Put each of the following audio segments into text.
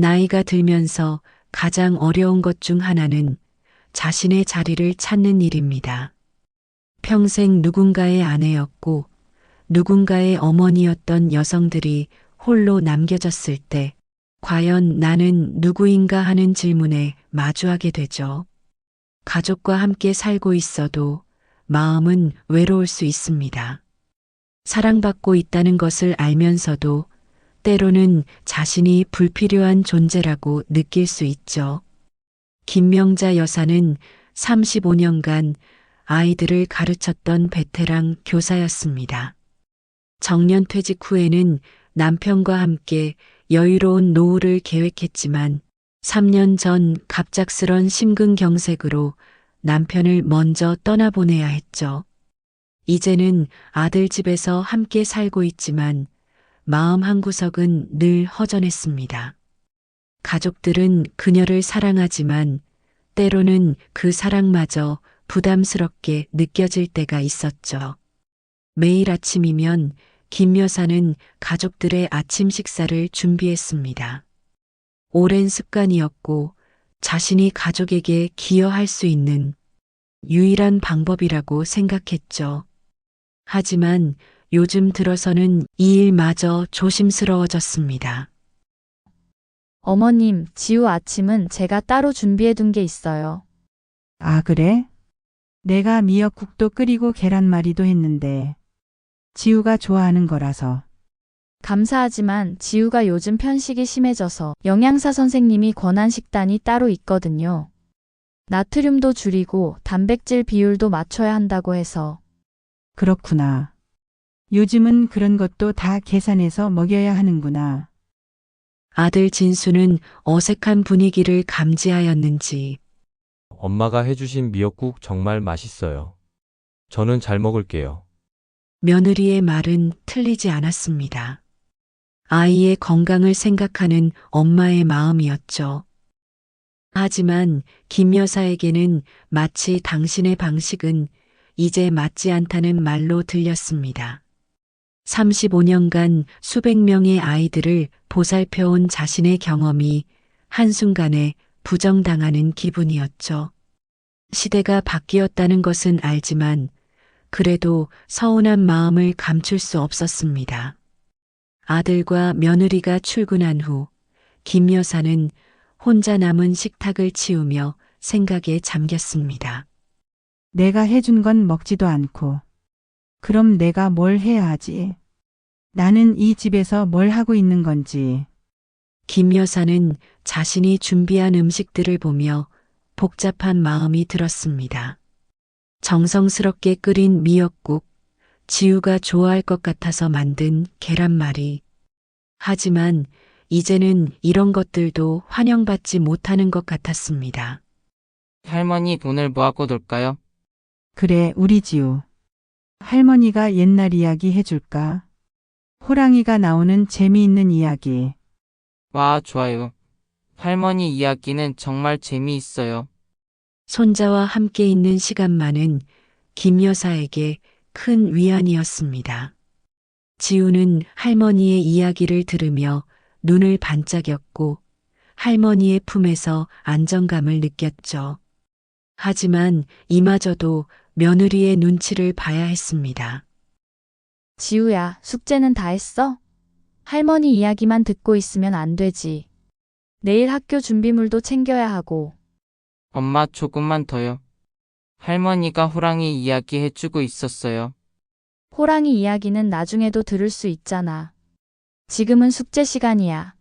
나이가 들면서 가장 어려운 것 중 하나는 자신의 자리를 찾는 일입니다. 평생 누군가의 아내였고 누군가의 어머니였던 여성들이 홀로 남겨졌을 때 과연 나는 누구인가 하는 질문에 마주하게 되죠. 가족과 함께 살고 있어도 마음은 외로울 수 있습니다. 사랑받고 있다는 것을 알면서도 때로는 자신이 불필요한 존재라고 느낄 수 있죠. 김명자 여사는 35년간 아이들을 가르쳤던 베테랑 교사였습니다. 정년퇴직 후에는 남편과 함께 여유로운 노후를 계획했지만 3년 전 갑작스런 심근경색으로 남편을 먼저 떠나보내야 했죠. 이제는 아들 집에서 함께 살고 있지만 마음 한구석은 늘 허전했습니다. 가족들은 그녀를 사랑하지만 때로는 그 사랑마저 부담스럽게 느껴질 때가 있었죠. 매일 아침이면 김 여사는 가족들의 아침 식사를 준비했습니다. 오랜 습관이었고 자신이 가족에게 기여할 수 있는 유일한 방법이라고 생각했죠. 하지만 요즘 들어서는 이 일마저 조심스러워졌습니다. 어머님, 지우 아침은 제가 따로 준비해 둔 게 있어요. 아, 그래? 내가 미역국도 끓이고 계란말이도 했는데 지우가 좋아하는 거라서. 감사하지만 지우가 요즘 편식이 심해져서 영양사 선생님이 권한 식단이 따로 있거든요. 나트륨도 줄이고 단백질 비율도 맞춰야 한다고 해서. 그렇구나. 요즘은 그런 것도 다 계산해서 먹여야 하는구나. 아들 진수는 어색한 분위기를 감지하였는지 엄마가 해주신 미역국 정말 맛있어요. 저는 잘 먹을게요. 며느리의 말은 틀리지 않았습니다. 아이의 건강을 생각하는 엄마의 마음이었죠. 하지만 김 여사에게는 마치 당신의 방식은 이제 맞지 않다는 말로 들렸습니다. 35년간 수백 명의 아이들을 보살펴온 자신의 경험이 한순간에 부정당하는 기분이었죠. 시대가 바뀌었다는 것은 알지만 그래도 서운한 마음을 감출 수 없었습니다. 아들과 며느리가 출근한 후 김 여사는 혼자 남은 식탁을 치우며 생각에 잠겼습니다. 내가 해준 건 먹지도 않고. 그럼 내가 뭘 해야 하지? 나는 이 집에서 뭘 하고 있는 건지. 김 여사는 자신이 준비한 음식들을 보며 복잡한 마음이 들었습니다. 정성스럽게 끓인 미역국, 지우가 좋아할 것 같아서 만든 계란말이. 하지만 이제는 이런 것들도 환영받지 못하는 것 같았습니다. 할머니 돈을 뭐 하고 놀까요? 그래, 우리 지우. 할머니가 옛날 이야기 해줄까? 호랑이가 나오는 재미있는 이야기. 와, 좋아요. 할머니 이야기는 정말 재미있어요. 손자와 함께 있는 시간만은 김 여사에게 큰 위안이었습니다. 지우는 할머니의 이야기를 들으며 눈을 반짝였고 할머니의 품에서 안정감을 느꼈죠. 하지만 이마저도 며느리의 눈치를 봐야 했습니다. 지우야, 숙제는 다 했어? 할머니 이야기만 듣고 있으면 안 되지. 내일 학교 준비물도 챙겨야 하고. 엄마 조금만 더요. 할머니가 호랑이 이야기 해주고 있었어요. 호랑이 이야기는 나중에도 들을 수 있잖아. 지금은 숙제 시간이야.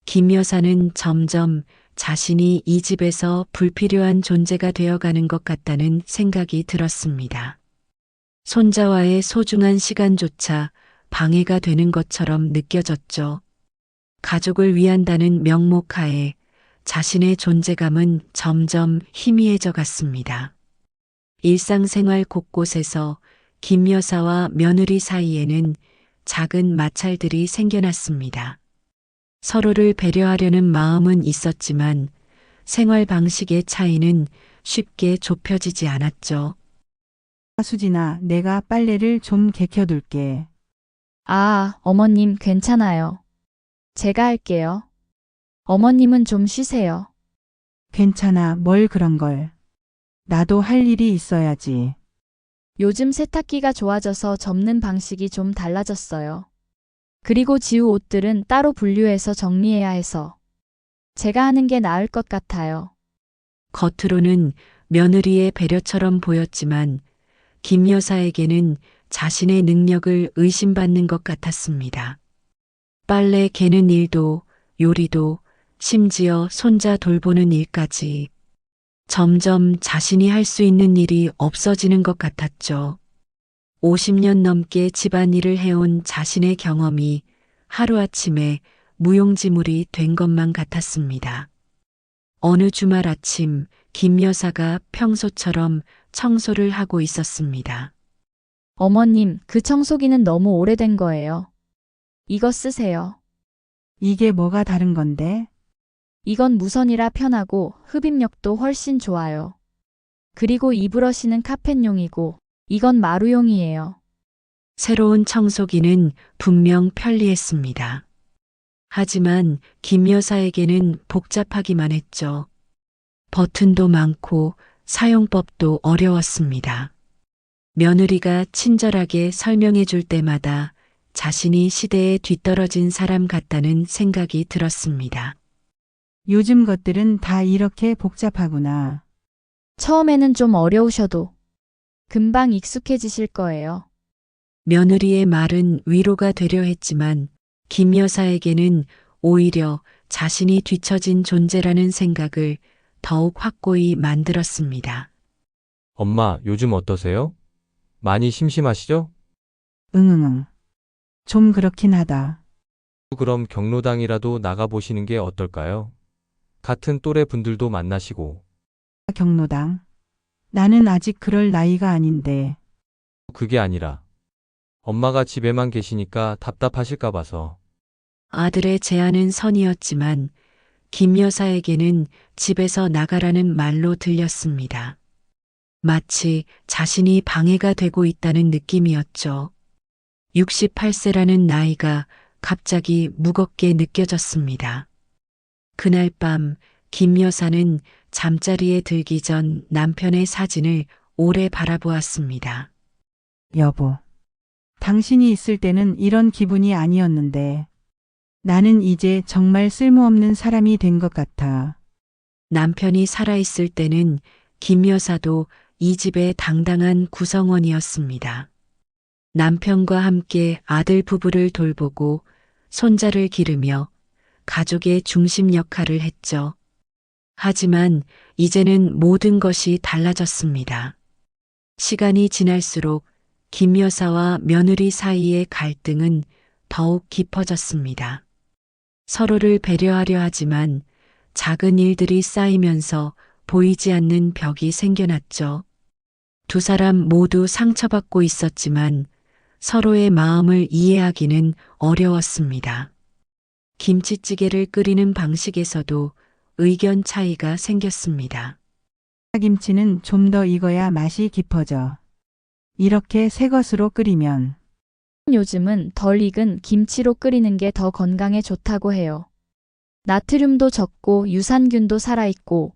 김 여사는 점점 자신이 이 집에서 불필요한 존재가 되어가는 것 같다는 생각이 들었습니다. 손자와의 소중한 시간조차 방해가 되는 것처럼 느껴졌죠. 가족을 위한다는 명목하에 자신의 존재감은 점점 희미해져 갔습니다. 일상생활 곳곳에서 김 여사와 며느리 사이에는 작은 마찰들이 생겨났습니다. 서로를 배려하려는 마음은 있었지만 생활 방식의 차이는 쉽게 좁혀지지 않았죠. 수진아, 내가 빨래를 좀 개켜둘게. 아, 어머님 괜찮아요. 제가 할게요. 어머님은 좀 쉬세요. 괜찮아, 뭘 그런 걸. 나도 할 일이 있어야지. 요즘 세탁기가 좋아져서 접는 방식이 좀 달라졌어요. 그리고 지우 옷들은 따로 분류해서 정리해야 해서 제가 하는 게 나을 것 같아요. 겉으로는 며느리의 배려처럼 보였지만 김 여사에게는 자신의 능력을 의심받는 것 같았습니다. 빨래 개는 일도, 요리도, 심지어 손자 돌보는 일까지 점점 자신이 할 수 있는 일이 없어지는 것 같았죠. 50년 넘게 집안일을 해온 자신의 경험이 하루아침에 무용지물이 된 것만 같았습니다. 어느 주말 아침 김 여사가 평소처럼 청소를 하고 있었습니다. 어머님, 그 청소기는 너무 오래된 거예요. 이거 쓰세요. 이게 뭐가 다른 건데? 이건 무선이라 편하고 흡입력도 훨씬 좋아요. 그리고 이 브러쉬는 카펫용이고 이건 마루용이에요. 새로운 청소기는 분명 편리했습니다. 하지만 김 여사에게는 복잡하기만 했죠. 버튼도 많고 사용법도 어려웠습니다. 며느리가 친절하게 설명해 줄 때마다 자신이 시대에 뒤떨어진 사람 같다는 생각이 들었습니다. 요즘 것들은 다 이렇게 복잡하구나. 처음에는 좀 어려우셔도 금방 익숙해지실 거예요. 며느리의 말은 위로가 되려 했지만 김 여사에게는 오히려 자신이 뒤처진 존재라는 생각을 더욱 확고히 만들었습니다. 엄마, 요즘 어떠세요? 많이 심심하시죠? 응응응. 좀 그렇긴 하다. 그럼 경로당이라도 나가보시는 게 어떨까요? 같은 또래 분들도 만나시고. 경로당. 나는 아직 그럴 나이가 아닌데. 그게 아니라 엄마가 집에만 계시니까 답답하실까 봐서. 아들의 제안은 선이었지만 김 여사에게는 집에서 나가라는 말로 들렸습니다. 마치 자신이 방해가 되고 있다는 느낌이었죠. 68세라는 나이가 갑자기 무겁게 느껴졌습니다. 그날 밤 김 여사는 잠자리에 들기 전 남편의 사진을 오래 바라보았습니다. 여보. 당신이 있을 때는 이런 기분이 아니었는데. 나는 이제 정말 쓸모없는 사람이 된 것 같아. 남편이 살아있을 때는 김 여사도 이 집의 당당한 구성원이었습니다. 남편과 함께 아들 부부를 돌보고 손자를 기르며 가족의 중심 역할을 했죠. 하지만 이제는 모든 것이 달라졌습니다. 시간이 지날수록 김 여사와 며느리 사이의 갈등은 더욱 깊어졌습니다. 서로를 배려하려 하지만 작은 일들이 쌓이면서 보이지 않는 벽이 생겨났죠. 두 사람 모두 상처받고 있었지만 서로의 마음을 이해하기는 어려웠습니다. 김치찌개를 끓이는 방식에서도 의견 차이가 생겼습니다. 김치는 좀 더 익어야 맛이 깊어져. 이렇게 새 것으로 끓이면 요즘은 덜 익은 김치로 끓이는 게 더 건강에 좋다고 해요. 나트륨도 적고 유산균도 살아있고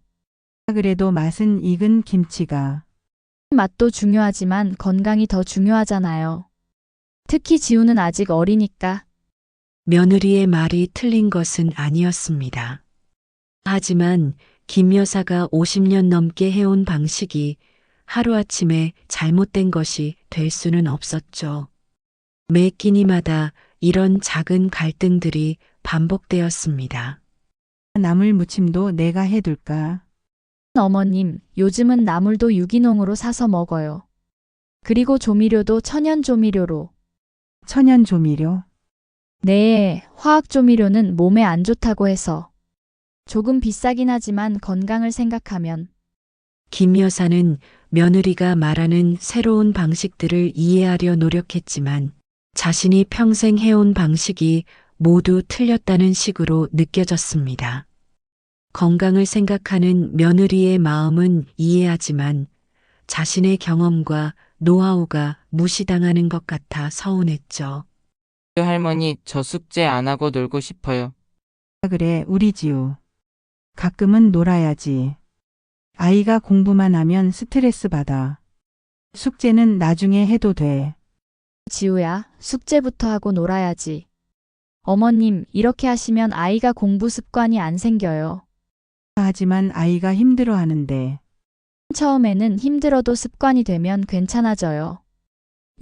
그래도 맛은 익은 김치가. 맛도 중요하지만 건강이 더 중요하잖아요. 특히 지우는 아직 어리니까. 며느리의 말이 틀린 것은 아니었습니다. 하지만 김 여사가 50년 넘게 해온 방식이 하루아침에 잘못된 것이 될 수는 없었죠. 매 끼니마다 이런 작은 갈등들이 반복되었습니다. 나물 무침도 내가 해둘까? 어머님, 요즘은 나물도 유기농으로 사서 먹어요. 그리고 조미료도 천연 조미료로. 천연 조미료. 네, 화학 조미료는 몸에 안 좋다고 해서. 조금 비싸긴 하지만 건강을 생각하면. 김 여사는 며느리가 말하는 새로운 방식들을 이해하려 노력했지만 자신이 평생 해온 방식이 모두 틀렸다는 식으로 느껴졌습니다. 건강을 생각하는 며느리의 마음은 이해하지만 자신의 경험과 노하우가 무시당하는 것 같아 서운했죠. 할머니, 저 숙제 안 하고 놀고 싶어요. 그래, 우리 지우. 가끔은 놀아야지. 아이가 공부만 하면 스트레스 받아. 숙제는 나중에 해도 돼. 지우야, 숙제부터 하고 놀아야지. 어머님, 이렇게 하시면 아이가 공부 습관이 안 생겨요. 하지만 아이가 힘들어 하는데. 처음에는 힘들어도 습관이 되면 괜찮아져요.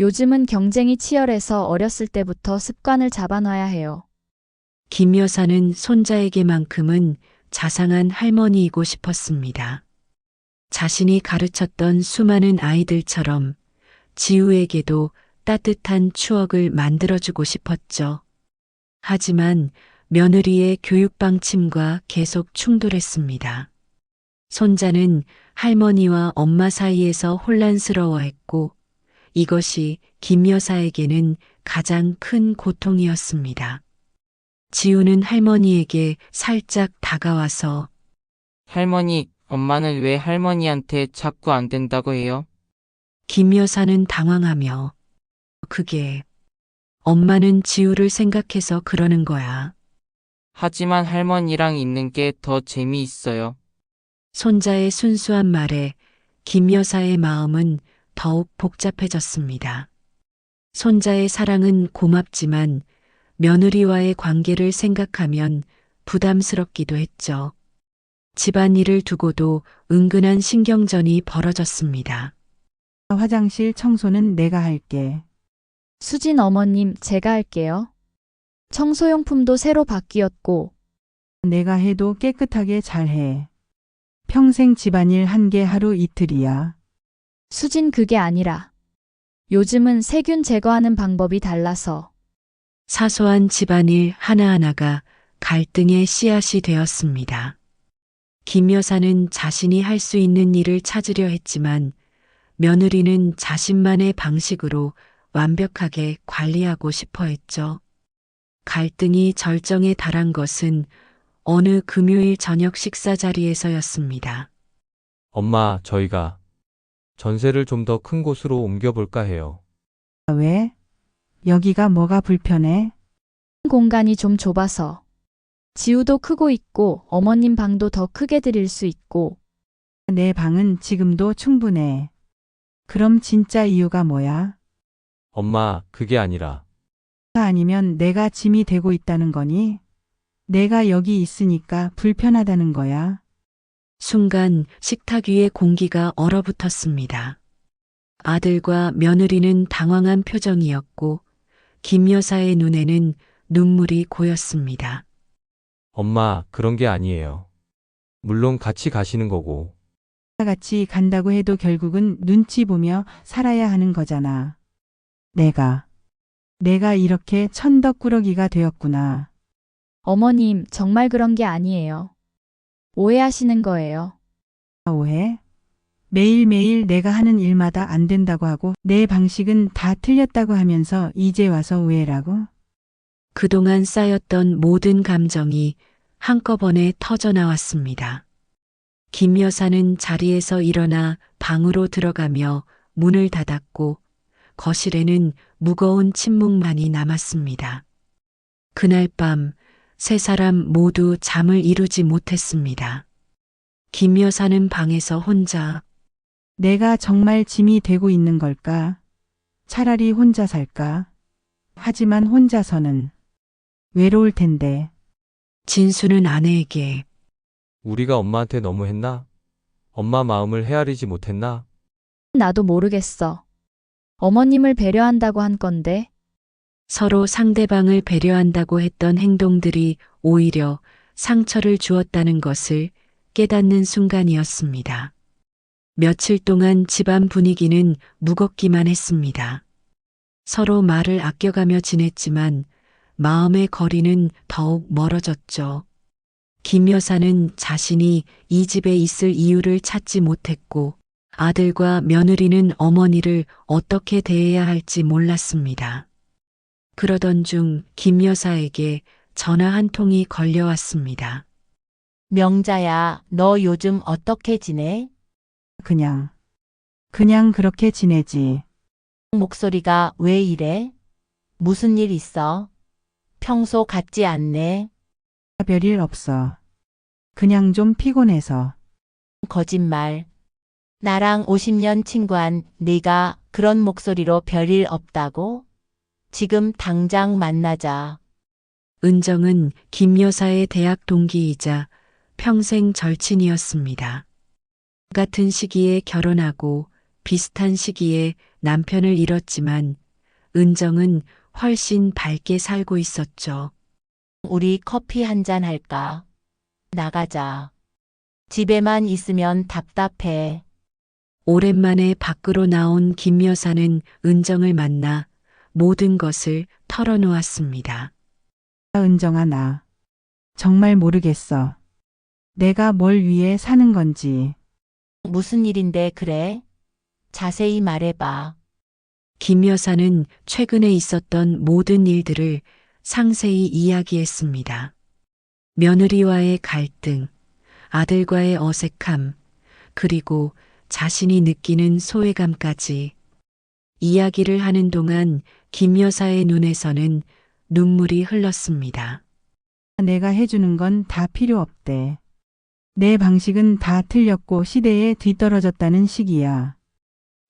요즘은 경쟁이 치열해서 어렸을 때부터 습관을 잡아놔야 해요. 김 여사는 손자에게만큼은 자상한 할머니이고 싶었습니다. 자신이 가르쳤던 수많은 아이들처럼 지우에게도 따뜻한 추억을 만들어주고 싶었죠. 하지만 며느리의 교육 방침과 계속 충돌했습니다. 손자는 할머니와 엄마 사이에서 혼란스러워했고 이것이 김 여사에게는 가장 큰 고통이었습니다. 지우는 할머니에게 살짝 다가와서 할머니, 엄마는 왜 할머니한테 자꾸 안 된다고 해요? 김 여사는 당황하며 그게 엄마는 지우를 생각해서 그러는 거야. 하지만 할머니랑 있는 게 더 재미있어요. 손자의 순수한 말에 김 여사의 마음은 더욱 복잡해졌습니다. 손자의 사랑은 고맙지만 며느리와의 관계를 생각하면 부담스럽기도 했죠. 집안일을 두고도 은근한 신경전이 벌어졌습니다. 화장실 청소는 내가 할게. 수진 어머님, 제가 할게요. 청소용품도 새로 바뀌었고, 내가 해도 깨끗하게 잘해. 평생 집안일 한 게 하루 이틀이야. 수진 그게 아니라, 요즘은 세균 제거하는 방법이 달라서, 사소한 집안일 하나하나가 갈등의 씨앗이 되었습니다. 김 여사는 자신이 할 수 있는 일을 찾으려 했지만 며느리는 자신만의 방식으로 완벽하게 관리하고 싶어 했죠. 갈등이 절정에 달한 것은 어느 금요일 저녁 식사 자리에서였습니다. 엄마, 저희가 전세를 좀 더 큰 곳으로 옮겨볼까 해요. 왜? 여기가 뭐가 불편해? 공간이 좀 좁아서, 지우도 크고 있고 어머님 방도 더 크게 드릴 수 있고, 내 방은 지금도 충분해. 그럼 진짜 이유가 뭐야? 엄마, 그게 아니라 아니면 내가 짐이 되고 있다는 거니? 내가 여기 있으니까 불편하다는 거야. 순간 식탁 위의 공기가 얼어붙었습니다. 아들과 며느리는 당황한 표정이었고 김 여사의 눈에는 눈물이 고였습니다. 엄마, 그런 게 아니에요. 물론 같이 가시는 거고. 같이 간다고 해도 결국은 눈치 보며 살아야 하는 거잖아. 내가 이렇게 천덕꾸러기가 되었구나. 어머님, 정말 그런 게 아니에요. 오해하시는 거예요. 오해? 매일매일 내가 하는 일마다 안 된다고 하고 내 방식은 다 틀렸다고 하면서 이제 와서 오해라고? 그동안 쌓였던 모든 감정이 한꺼번에 터져 나왔습니다. 김 여사는 자리에서 일어나 방으로 들어가며 문을 닫았고 거실에는 무거운 침묵만이 남았습니다. 그날 밤 세 사람 모두 잠을 이루지 못했습니다. 김 여사는 방에서 혼자 내가 정말 짐이 되고 있는 걸까? 차라리 혼자 살까? 하지만 혼자서는 외로울 텐데. 진수는 아내에게 우리가 엄마한테 너무 했나? 엄마 마음을 헤아리지 못했나? 나도 모르겠어. 어머님을 배려한다고 한 건데, 서로 상대방을 배려한다고 했던 행동들이 오히려 상처를 주었다는 것을 깨닫는 순간이었습니다. 며칠 동안 집안 분위기는 무겁기만 했습니다. 서로 말을 아껴가며 지냈지만 마음의 거리는 더욱 멀어졌죠. 김 여사는 자신이 이 집에 있을 이유를 찾지 못했고 아들과 며느리는 어머니를 어떻게 대해야 할지 몰랐습니다. 그러던 중 김 여사에게 전화 한 통이 걸려왔습니다. 명자야, 너 요즘 어떻게 지내? 그냥 그렇게 지내지. 목소리가 왜 이래? 무슨 일 있어? 평소 같지 않네. 별일 없어. 그냥 좀 피곤해서. 거짓말. 나랑 50년 친구한 네가 그런 목소리로 별일 없다고? 지금 당장 만나자. 은정은 김 여사의 대학 동기이자 평생 절친이었습니다. 같은 시기에 결혼하고 비슷한 시기에 남편을 잃었지만 은정은 훨씬 밝게 살고 있었죠. 우리 커피 한잔 할까? 나가자. 집에만 있으면 답답해. 오랜만에 밖으로 나온 김 여사는 은정을 만나 모든 것을 털어놓았습니다. 은정아, 나 정말 모르겠어. 내가 뭘 위해 사는 건지. 무슨 일인데 그래? 자세히 말해봐. 김 여사는 최근에 있었던 모든 일들을 상세히 이야기했습니다. 며느리와의 갈등, 아들과의 어색함, 그리고 자신이 느끼는 소외감까지. 이야기를 하는 동안 김 여사의 눈에서는 눈물이 흘렀습니다. 내가 해주는 건 다 필요 없대. 내 방식은 다 틀렸고 시대에 뒤떨어졌다는 식이야.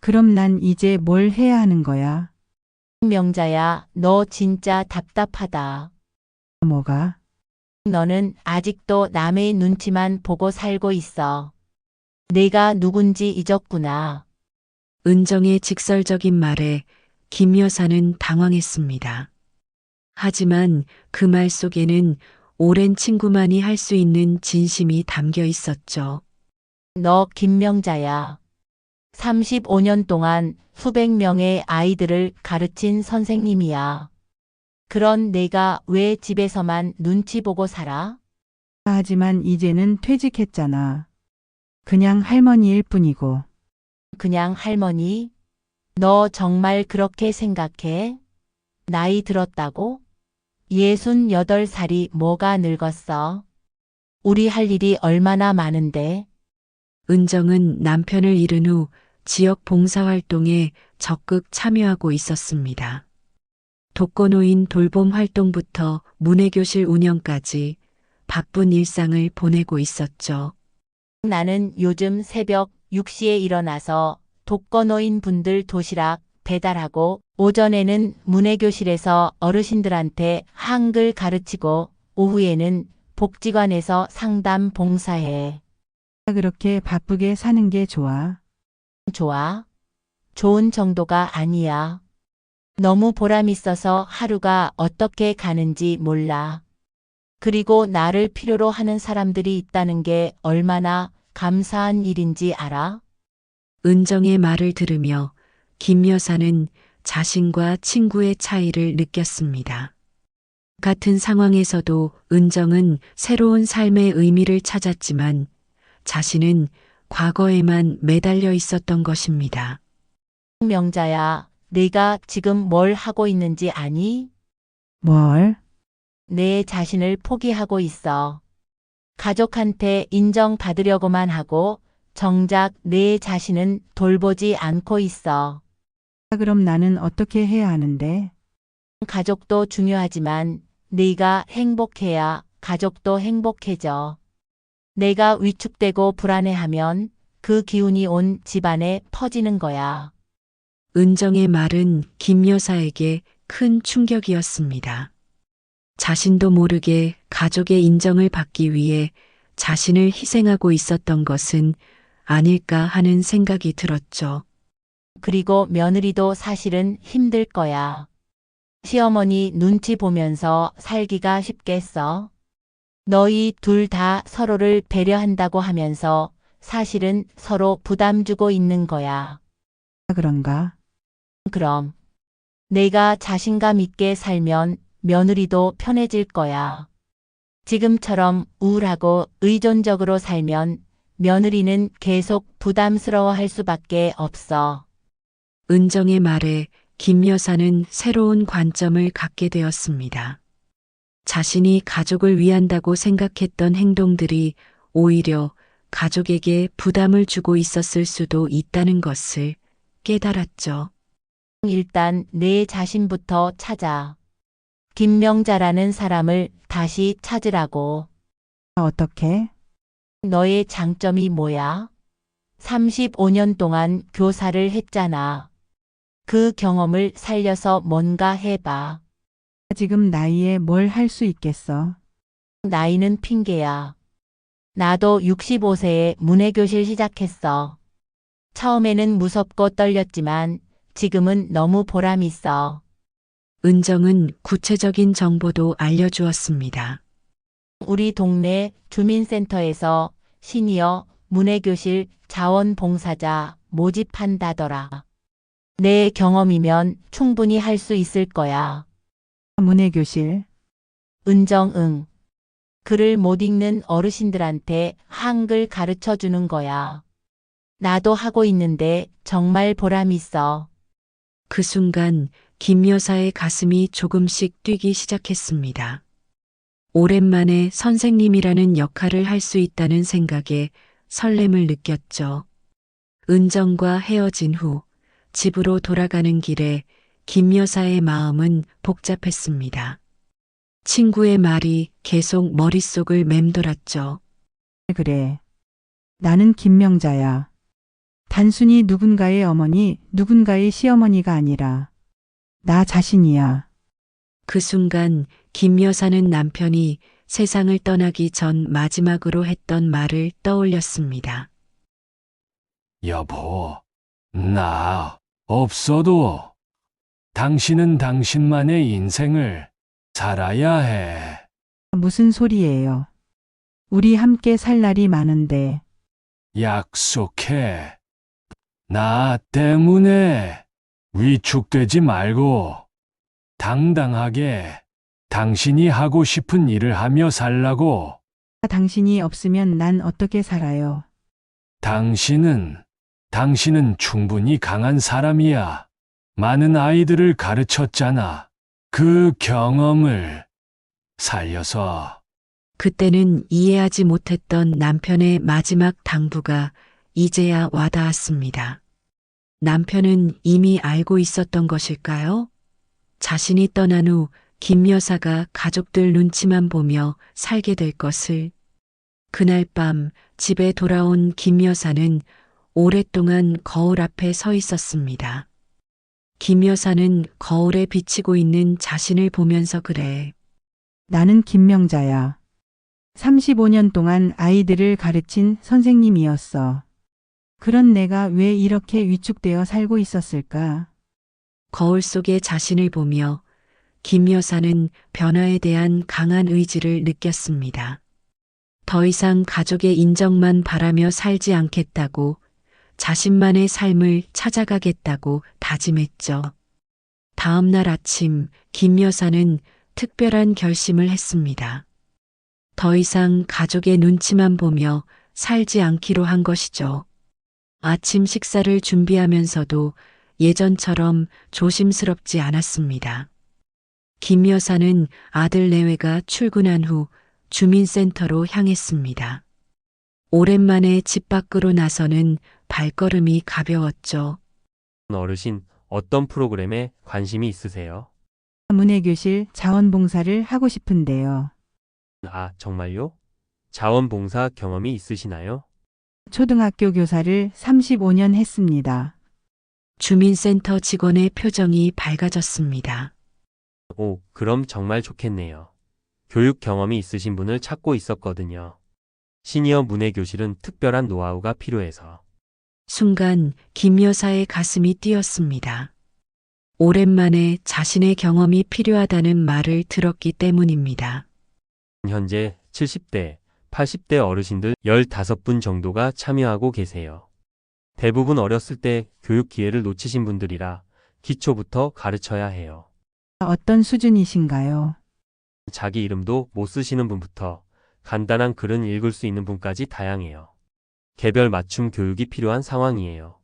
그럼 난 이제 뭘 해야 하는 거야? 명자야, 너 진짜 답답하다. 뭐가? 너는 아직도 남의 눈치만 보고 살고 있어. 내가 누군지 잊었구나. 은정의 직설적인 말에 김 여사는 당황했습니다. 하지만 그 말 속에는 오랜 친구만이 할 수 있는 진심이 담겨 있었죠. 너 김명자야. 35년 동안 수백 명의 아이들을 가르친 선생님이야. 그런 내가 왜 집에서만 눈치 보고 살아? 하지만 이제는 퇴직했잖아. 그냥 할머니일 뿐이고. 그냥 할머니? 너 정말 그렇게 생각해? 나이 들었다고? 68살이 뭐가 늙었어? 우리 할 일이 얼마나 많은데? 은정은 남편을 잃은 후 지역 봉사활동에 적극 참여하고 있었습니다. 독거노인 돌봄 활동부터 문해교실 운영까지 바쁜 일상을 보내고 있었죠. 나는 요즘 새벽 6시에 일어나서 독거노인 분들 도시락 배달하고 오전에는 문해교실에서 어르신들한테 한글 가르치고 오후에는 복지관에서 상담 봉사해. 그렇게 바쁘게 사는 게 좋아. 좋아? 좋은 정도가 아니야. 너무 보람 있어서 하루가 어떻게 가는지 몰라. 그리고 나를 필요로 하는 사람들이 있다는 게 얼마나 감사한 일인지 알아? 은정의 말을 들으며 김 여사는 자신과 친구의 차이를 느꼈습니다. 같은 상황에서도 은정은 새로운 삶의 의미를 찾았지만 자신은 과거에만 매달려 있었던 것입니다. 명자야, 네가 지금 뭘 하고 있는지 아니? 뭘? 내 자신을 포기하고 있어. 가족한테 인정받으려고만 하고 정작 내 자신은 돌보지 않고 있어. 그럼 나는 어떻게 해야 하는데? 가족도 중요하지만 네가 행복해야 가족도 행복해져. 내가 위축되고 불안해하면 그 기운이 온 집안에 퍼지는 거야. 은정의 말은 김 여사에게 큰 충격이었습니다. 자신도 모르게 가족의 인정을 받기 위해 자신을 희생하고 있었던 것은 아닐까 하는 생각이 들었죠. 그리고 며느리도 사실은 힘들 거야. 시어머니 눈치 보면서 살기가 쉽겠어? 너희 둘 다 서로를 배려한다고 하면서 사실은 서로 부담 주고 있는 거야. 그런가? 그럼 내가 자신감 있게 살면 며느리도 편해질 거야. 지금처럼 우울하고 의존적으로 살면 며느리는 계속 부담스러워할 수밖에 없어. 은정의 말에 김 여사는 새로운 관점을 갖게 되었습니다. 자신이 가족을 위한다고 생각했던 행동들이 오히려 가족에게 부담을 주고 있었을 수도 있다는 것을 깨달았죠. 일단 내 자신부터 찾아. 김명자라는 사람을 다시 찾으라고. 어떻게? 너의 장점이 뭐야? 35년 동안 교사를 했잖아. 그 경험을 살려서 뭔가 해봐. 지금 나이에 뭘 할 수 있겠어? 나이는 핑계야. 나도 65세에 문해교실 시작했어. 처음에는 무섭고 떨렸지만 지금은 너무 보람있어. 은정은 구체적인 정보도 알려주었습니다. 우리 동네 주민센터에서 시니어 문해교실 자원봉사자 모집한다더라. 내 경험이면 충분히 할 수 있을 거야. 문해교실. 은정 응. 글을 못 읽는 어르신들한테 한글 가르쳐 주는 거야. 나도 하고 있는데 정말 보람있어. 그 순간 김 여사의 가슴이 조금씩 뛰기 시작했습니다. 오랜만에 선생님이라는 역할을 할 수 있다는 생각에 설렘을 느꼈죠. 은정과 헤어진 후 집으로 돌아가는 길에 김 여사의 마음은 복잡했습니다. 친구의 말이 계속 머릿속을 맴돌았죠. 그래. 나는 김명자야. 단순히 누군가의 어머니, 누군가의 시어머니가 아니라 나 자신이야. 그 순간 김 여사는 남편이 세상을 떠나기 전 마지막으로 했던 말을 떠올렸습니다. 여보, 나 없어도 당신은 당신만의 인생을 살아야 해. 무슨 소리예요? 우리 함께 살 날이 많은데. 약속해. 나 때문에 위축되지 말고 당당하게 당신이 하고 싶은 일을 하며 살라고. 당신이 없으면 난 어떻게 살아요? 당신은 충분히 강한 사람이야. 많은 아이들을 가르쳤잖아. 그 경험을 살려서. 그때는 이해하지 못했던 남편의 마지막 당부가 이제야 와닿았습니다. 남편은 이미 알고 있었던 것일까요? 자신이 떠난 후 김 여사가 가족들 눈치만 보며 살게 될 것을. 그날 밤 집에 돌아온 김 여사는 오랫동안 거울 앞에 서 있었습니다. 김 여사는 거울에 비치고 있는 자신을 보면서 그래. 나는 김명자야. 35년 동안 아이들을 가르친 선생님이었어. 그런 내가 왜 이렇게 위축되어 살고 있었을까? 거울 속의 자신을 보며 김 여사는 변화에 대한 강한 의지를 느꼈습니다. 더 이상 가족의 인정만 바라며 살지 않겠다고, 자신만의 삶을 찾아가겠다고 다짐했죠. 다음 날 아침 김 여사는 특별한 결심을 했습니다. 더 이상 가족의 눈치만 보며 살지 않기로 한 것이죠. 아침 식사를 준비하면서도 예전처럼 조심스럽지 않았습니다. 김 여사는 아들 내외가 출근한 후 주민센터로 향했습니다. 오랜만에 집 밖으로 나서는 발걸음이 가벼웠죠. 어르신, 어떤 프로그램에 관심이 있으세요? 문해교실 자원봉사를 하고 싶은데요. 아, 정말요? 자원봉사 경험이 있으시나요? 초등학교 교사를 35년 했습니다. 주민센터 직원의 표정이 밝아졌습니다. 오, 그럼 정말 좋겠네요. 교육 경험이 있으신 분을 찾고 있었거든요. 시니어 문해교실은 특별한 노하우가 필요해서. 순간 김 여사의 가슴이 뛰었습니다. 오랜만에 자신의 경험이 필요하다는 말을 들었기 때문입니다. 현재 70대, 80대 어르신들 15분 정도가 참여하고 계세요. 대부분 어렸을 때 교육 기회를 놓치신 분들이라 기초부터 가르쳐야 해요. 어떤 수준이신가요? 자기 이름도 못 쓰시는 분부터 간단한 글은 읽을 수 있는 분까지 다양해요. 개별 맞춤 교육이 필요한 상황이에요.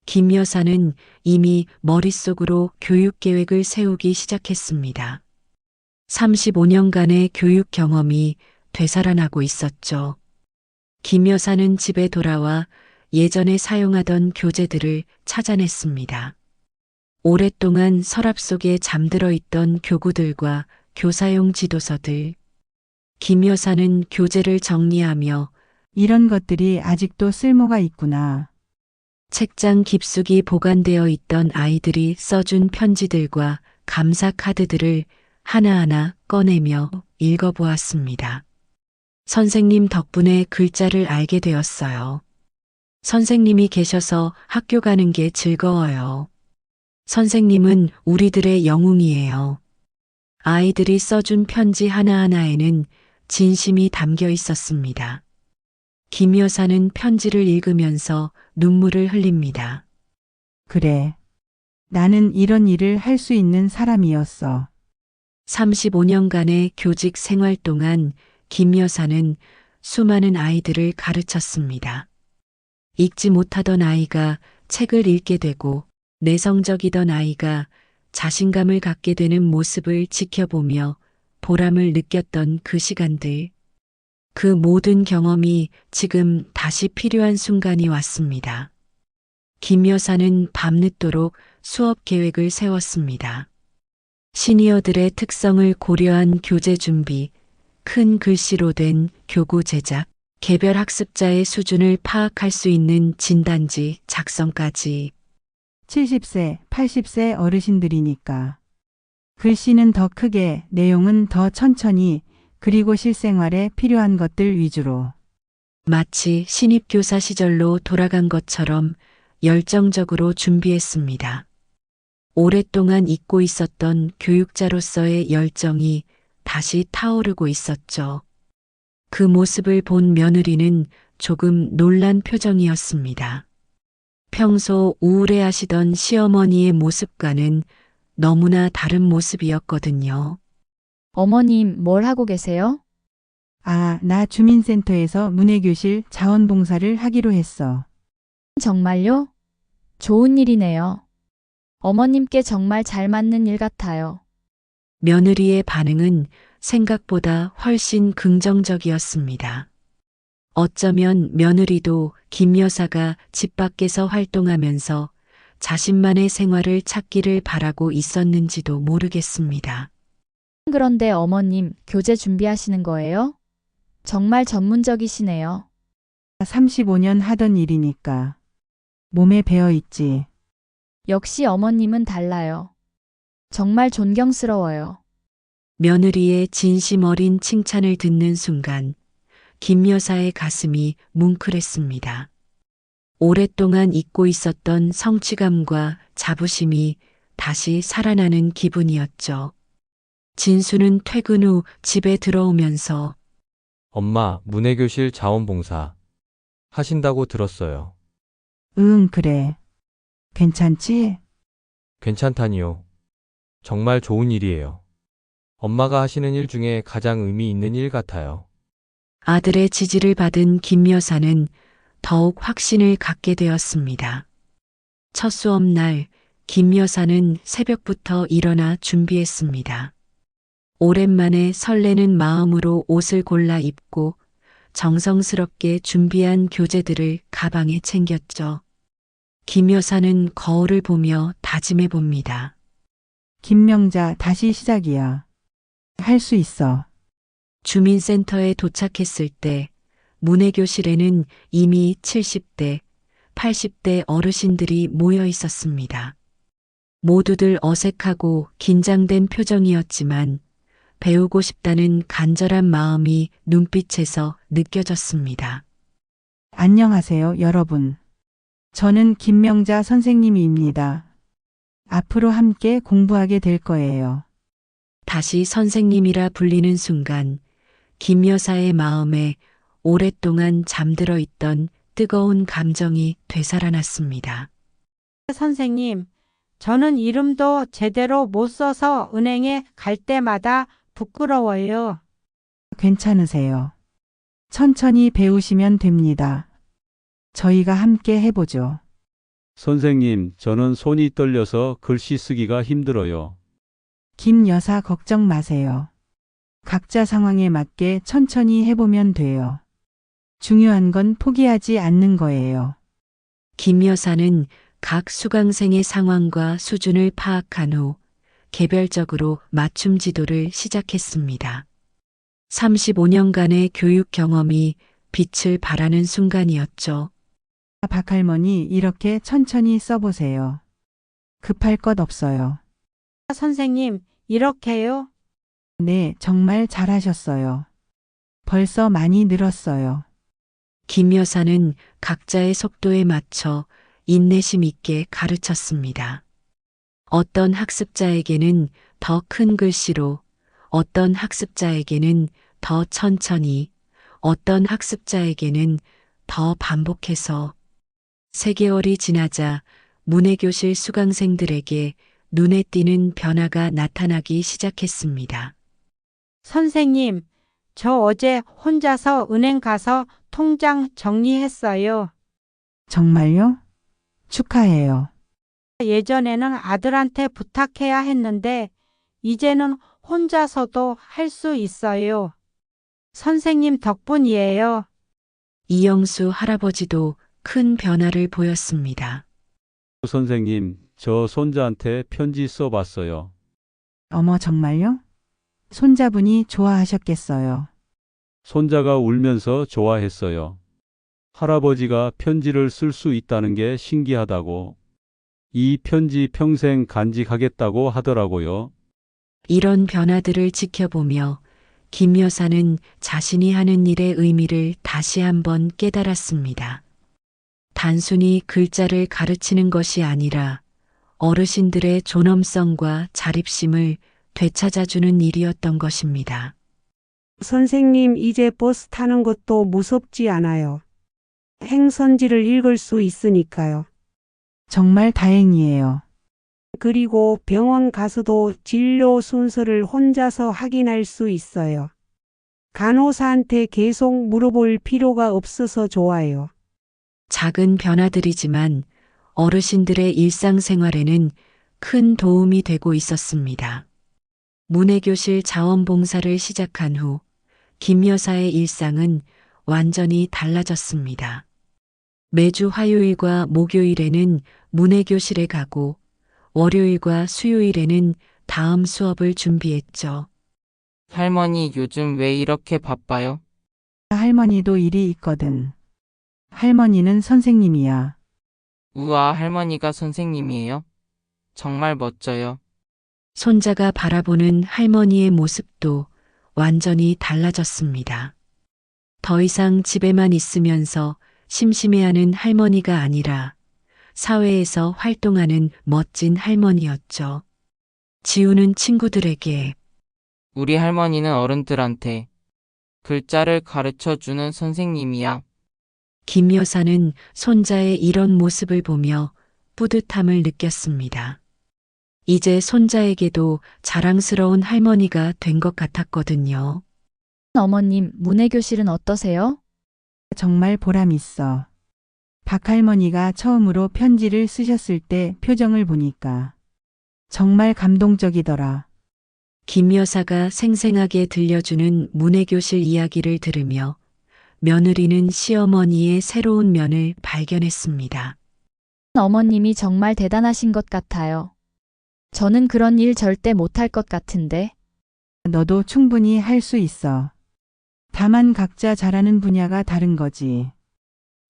김 여사는 이미 머릿속으로 교육 계획을 세우기 시작했습니다. 35년간의 교육 경험이 되살아나고 있었죠. 김 여사는 집에 돌아와 예전에 사용하던 교재들을 찾아냈습니다. 오랫동안 서랍 속에 잠들어 있던 교구들과 교사용 지도서들. 김 여사는 교재를 정리하며 이런 것들이 아직도 쓸모가 있구나. 책장 깊숙이 보관되어 있던 아이들이 써준 편지들과 감사 카드들을 하나하나 꺼내며 읽어보았습니다. 선생님 덕분에 글자를 알게 되었어요. 선생님이 계셔서 학교 가는 게 즐거워요. 선생님은 우리들의 영웅이에요. 아이들이 써준 편지 하나하나에는 진심이 담겨 있었습니다. 김 여사는 편지를 읽으면서 눈물을 흘립니다. 그래. 나는 이런 일을 할 수 있는 사람이었어. 35년간의 교직 생활 동안 김 여사는 수많은 아이들을 가르쳤습니다. 읽지 못하던 아이가 책을 읽게 되고 내성적이던 아이가 자신감을 갖게 되는 모습을 지켜보며 보람을 느꼈던 그 시간들. 그 모든 경험이 지금 다시 필요한 순간이 왔습니다. 김 여사는 밤늦도록 수업 계획을 세웠습니다. 시니어들의 특성을 고려한 교재 준비, 큰 글씨로 된 교구 제작, 개별 학습자의 수준을 파악할 수 있는 진단지 작성까지. 70세, 80세 어르신들이니까. 글씨는 더 크게, 내용은 더 천천히, 그리고 실생활에 필요한 것들 위주로. 마치 신입교사 시절로 돌아간 것처럼 열정적으로 준비했습니다. 오랫동안 잊고 있었던 교육자로서의 열정이 다시 타오르고 있었죠. 그 모습을 본 며느리는 조금 놀란 표정이었습니다. 평소 우울해하시던 시어머니의 모습과는 너무나 다른 모습이었거든요. 어머님, 뭘 하고 계세요? 아, 나 주민센터에서 문해교실 자원봉사를 하기로 했어. 정말요? 좋은 일이네요. 어머님께 정말 잘 맞는 일 같아요. 며느리의 반응은 생각보다 훨씬 긍정적이었습니다. 어쩌면 며느리도 김 여사가 집 밖에서 활동하면서 자신만의 생활을 찾기를 바라고 있었는지도 모르겠습니다. 그런데 어머님, 교재 준비하시는 거예요? 정말 전문적이시네요. 35년 하던 일이니까. 몸에 배어 있지. 역시 어머님은 달라요. 정말 존경스러워요. 며느리의 진심 어린 칭찬을 듣는 순간 김 여사의 가슴이 뭉클했습니다. 오랫동안 잊고 있었던 성취감과 자부심이 다시 살아나는 기분이었죠. 진수는 퇴근 후 집에 들어오면서 엄마, 문해교실 자원봉사 하신다고 들었어요. 응, 그래. 괜찮지? 괜찮다니요. 정말 좋은 일이에요. 엄마가 하시는 일 중에 가장 의미 있는 일 같아요. 아들의 지지를 받은 김 여사는 더욱 확신을 갖게 되었습니다. 첫 수업날 김 여사는 새벽부터 일어나 준비했습니다. 오랜만에 설레는 마음으로 옷을 골라 입고 정성스럽게 준비한 교재들을 가방에 챙겼죠. 김 여사는 거울을 보며 다짐해 봅니다. 김명자, 다시 시작이야. 할 수 있어. 주민센터에 도착했을 때 문해교실에는 이미 70대, 80대 어르신들이 모여 있었습니다. 모두들 어색하고 긴장된 표정이었지만 배우고 싶다는 간절한 마음이 눈빛에서 느껴졌습니다. 안녕하세요, 여러분. 저는 김명자 선생님입니다. 앞으로 함께 공부하게 될 거예요. 다시 선생님이라 불리는 순간 김 여사의 마음에 오랫동안 잠들어 있던 뜨거운 감정이 되살아났습니다. 선생님, 저는 이름도 제대로 못 써서 은행에 갈 때마다 부끄러워요. 괜찮으세요. 천천히 배우시면 됩니다. 저희가 함께 해보죠. 선생님, 저는 손이 떨려서 글씨 쓰기가 힘들어요. 김 여사 걱정 마세요. 각자 상황에 맞게 천천히 해보면 돼요. 중요한 건 포기하지 않는 거예요. 김 여사는 각 수강생의 상황과 수준을 파악한 후 개별적으로 맞춤 지도를 시작했습니다. 35년간의 교육 경험이 빛을 발하는 순간이었죠. 박할머니 이렇게 천천히 써보세요. 급할 것 없어요. 선생님, 이렇게요? 네, 정말 잘하셨어요. 벌써 많이 늘었어요. 김 여사는 각자의 속도에 맞춰 인내심 있게 가르쳤습니다. 어떤 학습자에게는 더 큰 글씨로, 어떤 학습자에게는 더 천천히, 어떤 학습자에게는 더 반복해서 3개월이 지나자 문해교실 수강생들에게 눈에 띄는 변화가 나타나기 시작했습니다. 선생님, 저 어제 혼자서 은행 가서 통장 정리했어요. 정말요? 축하해요. 예전에는 아들한테 부탁해야 했는데 이제는 혼자서도 할 수 있어요. 선생님 덕분이에요. 이영수 할아버지도 큰 변화를 보였습니다. 선생님, 저 손자한테 편지 써봤어요. 어머, 정말요? 손자분이 좋아하셨겠어요. 손자가 울면서 좋아했어요. 할아버지가 편지를 쓸 수 있다는 게 신기하다고. 이 편지 평생 간직하겠다고 하더라고요. 이런 변화들을 지켜보며 김 여사는 자신이 하는 일의 의미를 다시 한번 깨달았습니다. 단순히 글자를 가르치는 것이 아니라 어르신들의 존엄성과 자립심을 되찾아주는 일이었던 것입니다. 선생님, 이제 버스 타는 것도 무섭지 않아요. 행선지를 읽을 수 있으니까요. 정말 다행이에요. 그리고 병원 가서도 진료 순서를 혼자서 확인할 수 있어요. 간호사한테 계속 물어볼 필요가 없어서 좋아요. 작은 변화들이지만 어르신들의 일상생활에는 큰 도움이 되고 있었습니다. 문해교실 자원봉사를 시작한 후 김 여사의 일상은 완전히 달라졌습니다. 매주 화요일과 목요일에는 문해교실에 가고 월요일과 수요일에는 다음 수업을 준비했죠. 할머니 요즘 왜 이렇게 바빠요? 할머니도 일이 있거든. 할머니는 선생님이야. 우와, 할머니가 선생님이에요? 정말 멋져요. 손자가 바라보는 할머니의 모습도 완전히 달라졌습니다. 더 이상 집에만 있으면서 심심해하는 할머니가 아니라 사회에서 활동하는 멋진 할머니였죠. 지우는 친구들에게 우리 할머니는 어른들한테 글자를 가르쳐 주는 선생님이야. 김 여사는 손자의 이런 모습을 보며 뿌듯함을 느꼈습니다. 이제 손자에게도 자랑스러운 할머니가 된 것 같았거든요. 어머님, 문해교실은 어떠세요? 정말 보람 있어. 박할머니가 처음으로 편지를 쓰셨을 때 표정을 보니까 정말 감동적이더라. 김 여사가 생생하게 들려주는 문해교실 이야기를 들으며 며느리는 시어머니의 새로운 면을 발견했습니다. 어머님이 정말 대단하신 것 같아요. 저는 그런 일 절대 못할 것 같은데. 너도 충분히 할 수 있어. 다만 각자 잘하는 분야가 다른 거지.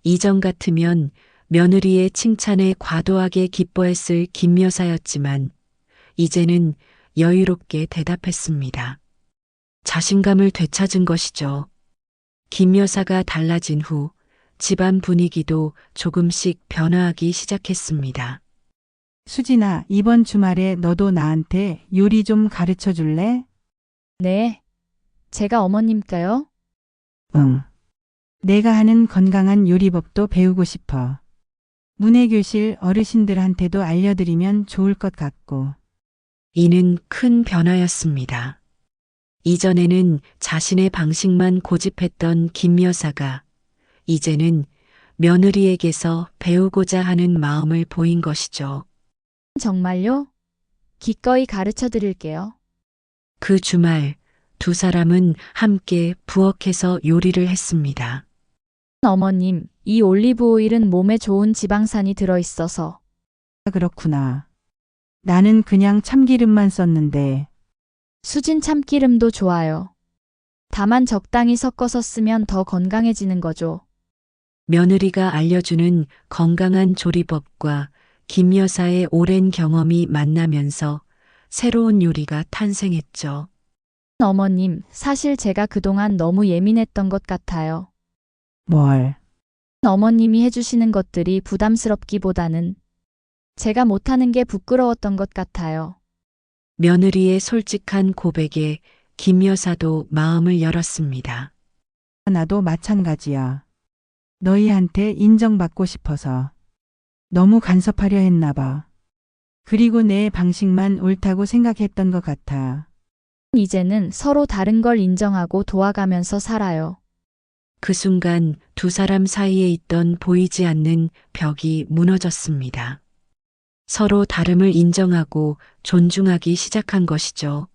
이전 같으면 며느리의 칭찬에 과도하게 기뻐했을 김 여사였지만 이제는 여유롭게 대답했습니다. 자신감을 되찾은 것이죠. 김 여사가 달라진 후 집안 분위기도 조금씩 변화하기 시작했습니다. 수진아, 이번 주말에 너도 나한테 요리 좀 가르쳐 줄래? 네. 제가 어머님께요? 응. 내가 하는 건강한 요리법도 배우고 싶어. 문해교실 어르신들한테도 알려드리면 좋을 것 같고. 이는 큰 변화였습니다. 이전에는 자신의 방식만 고집했던 김 여사가 이제는 며느리에게서 배우고자 하는 마음을 보인 것이죠. 정말요? 기꺼이 가르쳐 드릴게요. 그 주말 두 사람은 함께 부엌에서 요리를 했습니다. 어머님, 이 올리브 오일은 몸에 좋은 지방산이 들어있어서. 그렇구나. 나는 그냥 참기름만 썼는데 수진 참기름도 좋아요. 다만 적당히 섞어서 쓰면 더 건강해지는 거죠. 며느리가 알려주는 건강한 조리법과 김 여사의 오랜 경험이 만나면서 새로운 요리가 탄생했죠. 어머님, 사실 제가 그동안 너무 예민했던 것 같아요. 뭘? 어머님이 해주시는 것들이 부담스럽기보다는 제가 못하는 게 부끄러웠던 것 같아요. 며느리의 솔직한 고백에 김 여사도 마음을 열었습니다. 나도 마찬가지야. 너희한테 인정받고 싶어서. 너무 간섭하려 했나 봐. 그리고 내 방식만 옳다고 생각했던 것 같아. 이제는 서로 다른 걸 인정하고 도와가면서 살아요. 그 순간 두 사람 사이에 있던 보이지 않는 벽이 무너졌습니다. 서로 다름을 인정하고 존중하기 시작한 것이죠.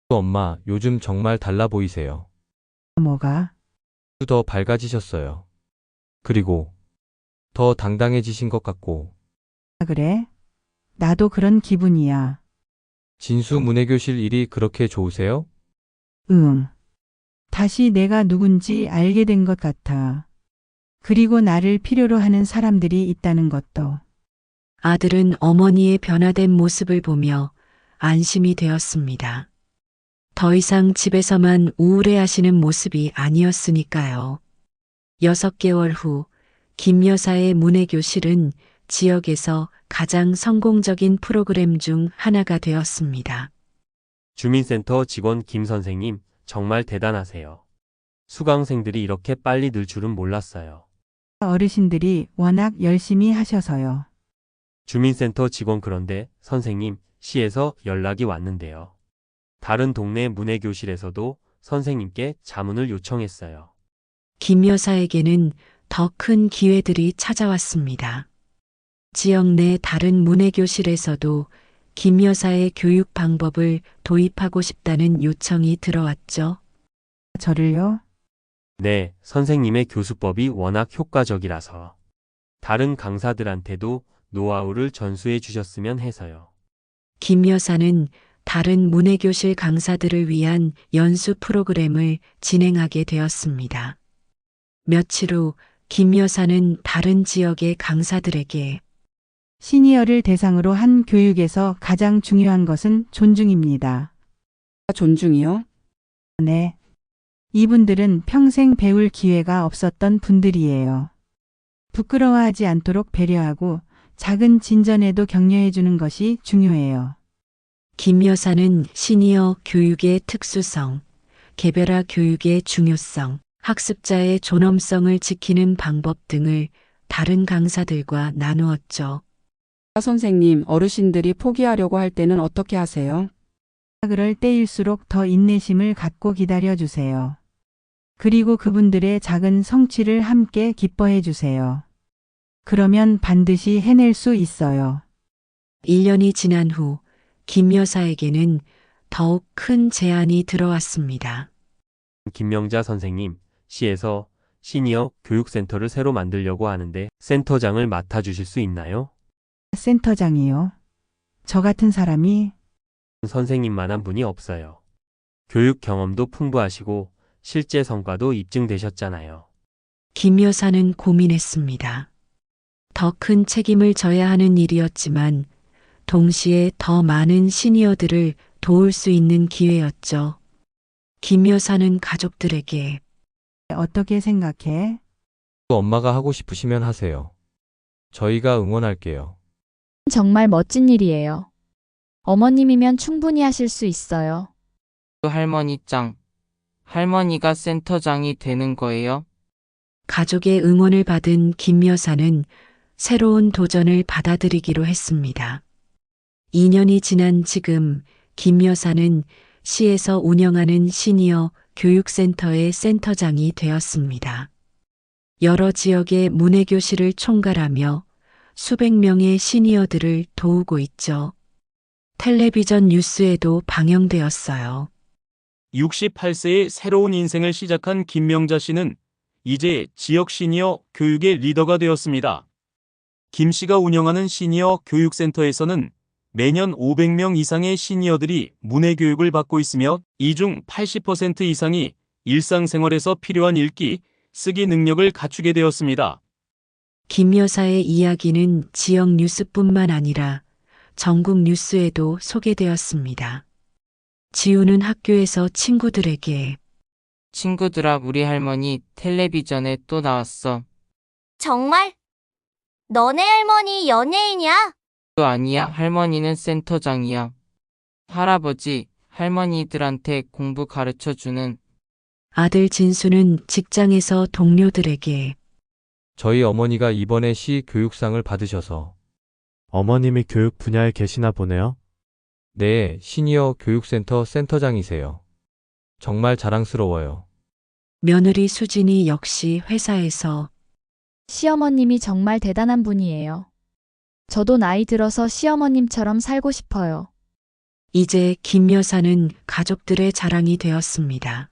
엄마, 요즘 정말 달라 보이세요. 뭐가? 더 밝아지셨어요. 그리고 더 당당해지신 것 같고. 그래? 나도 그런 기분이야. 진수 문해교실 일이 그렇게 좋으세요? 응. 다시 내가 누군지 알게 된 것 같아. 그리고 나를 필요로 하는 사람들이 있다는 것도. 아들은 어머니의 변화된 모습을 보며 안심이 되었습니다. 더 이상 집에서만 우울해하시는 모습이 아니었으니까요. 6개월 후 김 여사의 문해교실은 지역에서 가장 성공적인 프로그램 중 하나가 되었습니다. 주민센터 직원 김 선생님, 정말 대단하세요. 수강생들이 이렇게 빨리 늘 줄은 몰랐어요. 어르신들이 워낙 열심히 하셔서요. 주민센터 직원 그런데 선생님, 시에서 연락이 왔는데요. 다른 동네 문해교실에서도 선생님께 자문을 요청했어요. 김 여사에게는 더 큰 기회들이 찾아왔습니다. 지역 내 다른 문해교실에서도 김 여사의 교육 방법을 도입하고 싶다는 요청이 들어왔죠. 저를요? 네, 선생님의 교수법이 워낙 효과적이라서 다른 강사들한테도 노하우를 전수해 주셨으면 해서요. 김 여사는 다른 문해교실 강사들을 위한 연수 프로그램을 진행하게 되었습니다. 며칠 후 김 여사는 다른 지역의 강사들에게 시니어를 대상으로 한 교육에서 가장 중요한 것은 존중입니다. 존중이요? 네. 이분들은 평생 배울 기회가 없었던 분들이에요. 부끄러워하지 않도록 배려하고 작은 진전에도 격려해 주는 것이 중요해요. 김 여사는 시니어 교육의 특수성, 개별화 교육의 중요성, 학습자의 존엄성을 지키는 방법 등을 다른 강사들과 나누었죠. 선생님, 어르신들이 포기하려고 할 때는 어떻게 하세요? 그럴 때일수록 더 인내심을 갖고 기다려 주세요. 그리고 그분들의 작은 성취를 함께 기뻐해 주세요. 그러면 반드시 해낼 수 있어요. 1년이 지난 후 김 여사에게는 더욱 큰 제안이 들어왔습니다. 김명자 선생님, 시에서 시니어 교육센터를 새로 만들려고 하는데 센터장을 맡아주실 수 있나요? 센터장이요. 저 같은 사람이 선생님만한 분이 없어요. 교육 경험도 풍부하시고 실제 성과도 입증되셨잖아요. 김 여사는 고민했습니다. 더 큰 책임을 져야 하는 일이었지만 동시에 더 많은 시니어들을 도울 수 있는 기회였죠. 김 여사는 가족들에게 어떻게 생각해? 엄마가 하고 싶으시면 하세요. 저희가 응원할게요. 정말 멋진 일이에요. 어머님이면 충분히 하실 수 있어요. 할머니 짱. 할머니가 센터장이 되는 거예요? 가족의 응원을 받은 김 여사는 새로운 도전을 받아들이기로 했습니다. 2년이 지난 지금 김 여사는 시에서 운영하는 시니어 교육센터의 센터장이 되었습니다. 여러 지역의 문해교실을 총괄하며 수백 명의 시니어들을 도우고 있죠. 텔레비전 뉴스에도 방영되었어요. 68세의 새로운 인생을 시작한 김명자 씨는 이제 지역 시니어 교육의 리더가 되었습니다. 김 씨가 운영하는 시니어 교육센터에서는 매년 500명 이상의 시니어들이 문해 교육을 받고 있으며 이 중 80% 이상이 일상생활에서 필요한 읽기, 쓰기 능력을 갖추게 되었습니다. 김 여사의 이야기는 지역 뉴스뿐만 아니라 전국 뉴스에도 소개되었습니다. 지우는 학교에서 친구들에게 친구들아, 우리 할머니 텔레비전에 또 나왔어. 정말? 너네 할머니 연예인이야? 또 아니야, 할머니는 센터장이야. 할아버지, 할머니들한테 공부 가르쳐주는. 아들 진수는 직장에서 동료들에게 저희 어머니가 이번에 시 교육상을 받으셔서 어머님이 교육 분야에 계시나 보네요. 네, 시니어 교육센터 센터장이세요. 정말 자랑스러워요. 며느리 수진이 역시 회사에서 시어머님이 정말 대단한 분이에요. 저도 나이 들어서 시어머님처럼 살고 싶어요. 이제 김 여사는 가족들의 자랑이 되었습니다.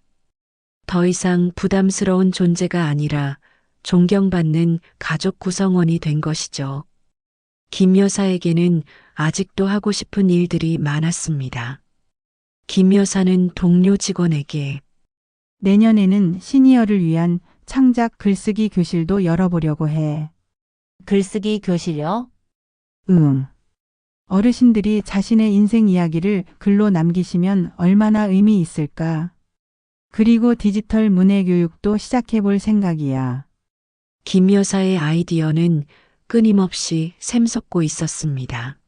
더 이상 부담스러운 존재가 아니라 존경받는 가족 구성원이 된 것이죠. 김 여사에게는 아직도 하고 싶은 일들이 많았습니다. 김 여사는 동료 직원에게 내년에는 시니어를 위한 창작 글쓰기 교실도 열어보려고 해. 글쓰기 교실요? 어르신들이 자신의 인생 이야기를 글로 남기시면 얼마나 의미 있을까. 그리고 디지털 문해 교육도 시작해볼 생각이야. 김 여사의 아이디어는 끊임없이 샘솟고 있었습니다.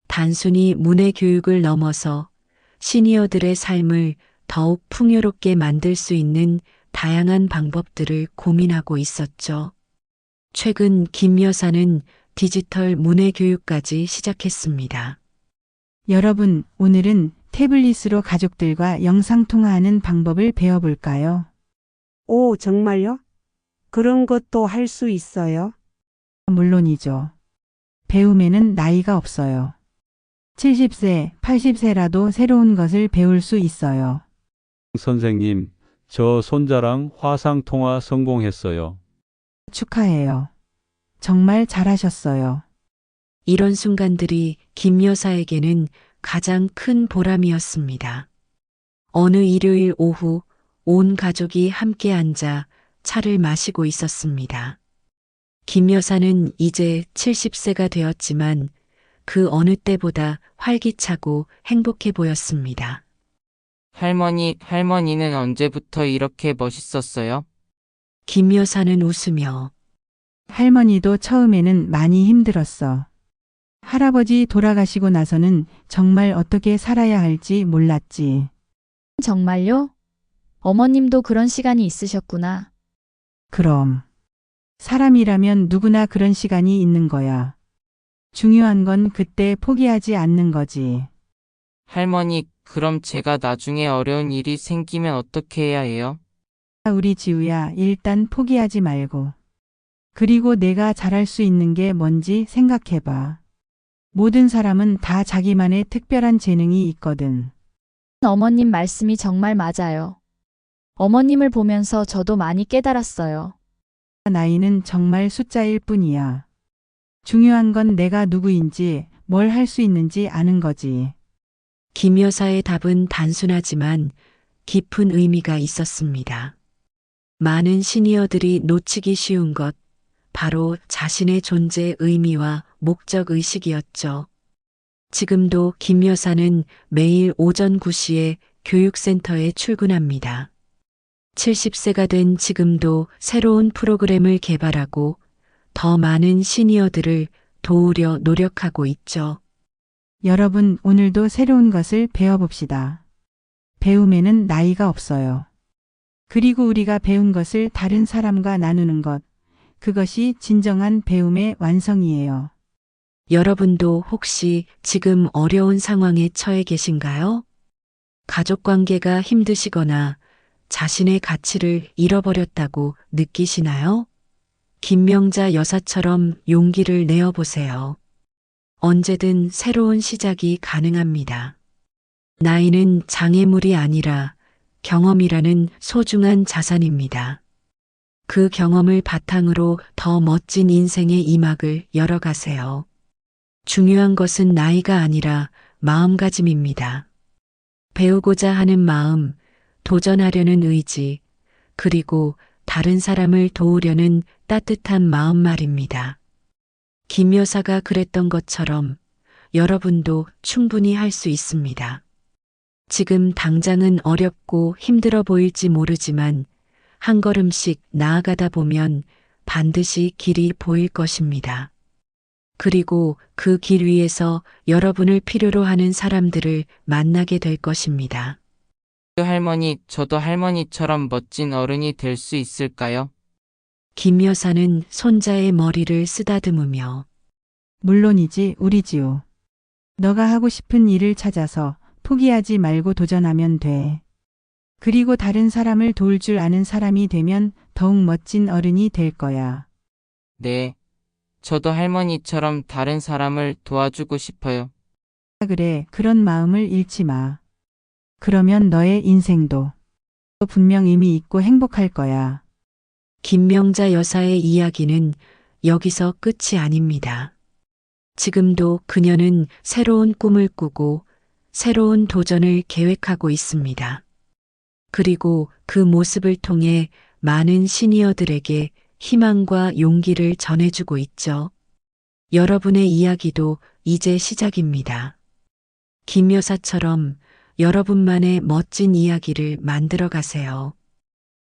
단순히 문해 교육을 넘어서 시니어들의 삶을 더욱 풍요롭게 만들 수 있는 다양한 방법들을 고민하고 있었죠. 최근 김 여사는 디지털 문해 교육까지 시작했습니다. 여러분, 오늘은 태블릿으로 가족들과 영상통화하는 방법을 배워볼까요? 오, 정말요? 그런 것도 할 수 있어요? 물론이죠. 배움에는 나이가 없어요. 70세, 80세라도 새로운 것을 배울 수 있어요. 선생님, 저 손자랑 화상통화 성공했어요. 축하해요. 정말 잘하셨어요. 이런 순간들이 김 여사에게는 가장 큰 보람이었습니다. 어느 일요일 오후 온 가족이 함께 앉아 차를 마시고 있었습니다. 김 여사는 이제 70세가 되었지만 그 어느 때보다 활기차고 행복해 보였습니다. 할머니는 언제부터 이렇게 멋있었어요? 김 여사는 웃으며 할머니도 처음에는 많이 힘들었어. 할아버지 돌아가시고 나서는 정말 어떻게 살아야 할지 몰랐지. 정말요? 어머님도 그런 시간이 있으셨구나. 그럼. 사람이라면 누구나 그런 시간이 있는 거야. 중요한 건 그때 포기하지 않는 거지. 할머니, 그럼 제가 나중에 어려운 일이 생기면 어떻게 해야 해요? 우리 지우야, 일단 포기하지 말고. 그리고 내가 잘할 수 있는 게 뭔지 생각해봐. 모든 사람은 다 자기만의 특별한 재능이 있거든. 어머님 말씀이 정말 맞아요. 어머님을 보면서 저도 많이 깨달았어요. 나이는 정말 숫자일 뿐이야. 중요한 건 내가 누구인지, 뭘 할 수 있는지 아는 거지. 김 여사의 답은 단순하지만 깊은 의미가 있었습니다. 많은 시니어들이 놓치기 쉬운 것, 바로 자신의 존재의 의미와 목적 의식이었죠. 지금도 김 여사는 매일 오전 9시에 교육센터에 출근합니다. 70세가 된 지금도 새로운 프로그램을 개발하고 더 많은 시니어들을 도우려 노력하고 있죠. 여러분, 오늘도 새로운 것을 배워봅시다. 배움에는 나이가 없어요. 그리고 우리가 배운 것을 다른 사람과 나누는 것, 그것이 진정한 배움의 완성이에요. 여러분도 혹시 지금 어려운 상황에 처해 계신가요? 가족 관계가 힘드시거나 자신의 가치를 잃어버렸다고 느끼시나요? 김명자 여사처럼 용기를 내어보세요. 언제든 새로운 시작이 가능합니다. 나이는 장애물이 아니라 경험이라는 소중한 자산입니다. 그 경험을 바탕으로 더 멋진 인생의 이막을 열어가세요. 중요한 것은 나이가 아니라 마음가짐입니다. 배우고자 하는 마음, 도전하려는 의지, 그리고 다른 사람을 도우려는 따뜻한 마음 말입니다. 김 여사가 그랬던 것처럼 여러분도 충분히 할 수 있습니다. 지금 당장은 어렵고 힘들어 보일지 모르지만 한 걸음씩 나아가다 보면 반드시 길이 보일 것입니다. 그리고 그 길 위에서 여러분을 필요로 하는 사람들을 만나게 될 것입니다. 할머니, 저도 할머니처럼 멋진 어른이 될 수 있을까요? 김 여사는 손자의 머리를 쓰다듬으며 물론이지, 우리 지우. 너가 하고 싶은 일을 찾아서 포기하지 말고 도전하면 돼. 그리고 다른 사람을 도울 줄 아는 사람이 되면 더욱 멋진 어른이 될 거야. 네. 저도 할머니처럼 다른 사람을 도와주고 싶어요. 그래, 그런 마음을 잃지 마. 그러면 너의 인생도 분명 의미 있고 행복할 거야. 김명자 여사의 이야기는 여기서 끝이 아닙니다. 지금도 그녀는 새로운 꿈을 꾸고 새로운 도전을 계획하고 있습니다. 그리고 그 모습을 통해 많은 시니어들에게 희망과 용기를 전해주고 있죠. 여러분의 이야기도 이제 시작입니다. 김 여사처럼 여러분만의 멋진 이야기를 만들어 가세요.